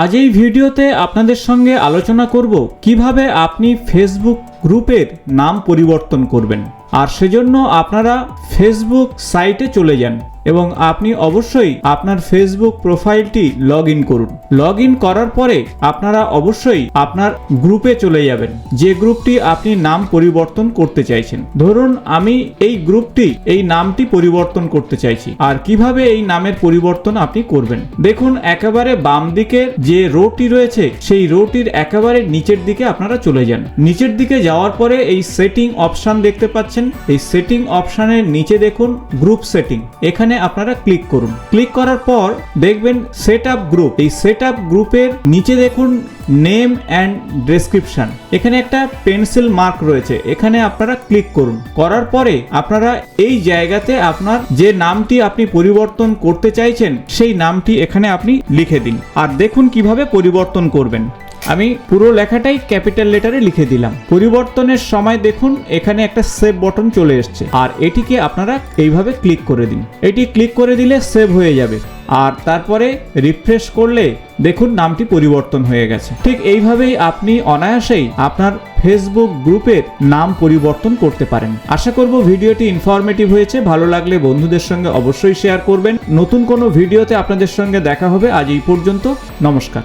আজ এই ভিডিওতে আপনাদের সঙ্গে আলোচনা করব কিভাবে আপনি ফেসবুক গ্রুপের নাম পরিবর্তন করবেন। আর সেজন্য আপনারা ফেসবুক সাইটে চলে যান এবং আপনি অবশ্যই আপনার ফেসবুক প্রোফাইলটি লগ ইন করুন। লগ ইন করার পরে আপনারা অবশ্যই আপনার গ্রুপে চলে যাবেন, যে গ্রুপটি আপনি নাম পরিবর্তন করতে চাইছেন। ধরুন আমি এই নামটি পরিবর্তন করতে চাইছি। আর কিভাবে এই নামের পরিবর্তন আপনি করবেন, দেখুন একেবারে বাম দিকের যে রোটি রয়েছে সেই রোটির একেবারে নিচের দিকে আপনারা চলে যান। নিচের দিকে যাওয়ার পরে এই সেটিং অপশন দেখতে পাচ্ছেন। এই সেটিং অপশনের নিচে দেখুন গ্রুপ সেটিং, এখানে আপনারা ক্লিক করুন। ক্লিক করার পর দেখবেন সেট আপ গ্রুপ। এই সেট আপ গ্রুপের নিচে দেখুন নেম অ্যান্ড ডেসক্রিপশন, এখানে একটা পেন্সিল মার্ক রয়েছে, এখানে আপনারা ক্লিক করুন। করার পরে আপনারা এই জায়গাতে আপনার যে নামটি আপনি পরিবর্তন করতে চাইছেন সেই নামটি এখানে আপনি লিখে দিন। আর দেখুন কিভাবে পরিবর্তন করবেন। আমি পুরো লেখাটাই ক্যাপিটাল লেটারে লিখে দিলাম। পরিবর্তনের সময় দেখুন এখানে একটা সেভ বটন চলে এসছে, আর এটিকে আপনারা এইভাবে ক্লিক করে দিন। এটি ক্লিক করে দিলে সেভ হয়ে যাবে। আর তারপরে রিফ্রেশ করলে দেখুন নামটি পরিবর্তন হয়ে গেছে। ঠিক এইভাবেই আপনি অনায়াসেই আপনার ফেসবুক গ্রুপের নাম পরিবর্তন করতে পারেন। আশা করব ভিডিওটি ইনফরমেটিভ হয়েছে। ভালো লাগলে বন্ধুদের সঙ্গে অবশ্যই শেয়ার করবেন। নতুন কোনো ভিডিওতে আপনাদের সঙ্গে দেখা হবে। আজ এই পর্যন্ত, নমস্কার।